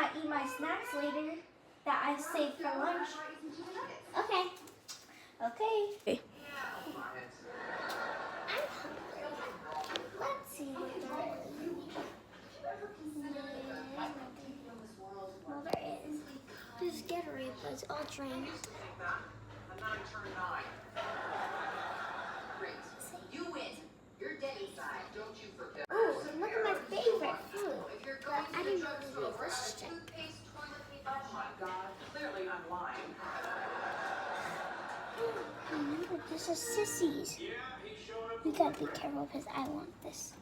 not eat my snacks later that I saved for lunch. Okay. Okay. I'm hungry. Let's see what there is. Well, there is. There's Gatorade, but it's all drained. You win. You're dead inside. Don't you forget. Ooh, look at my favorite food. But I didn't really read this shit. Oh my God. Clearly I'm lying. Remember, this is Sissy's. We gotta be careful because I want this.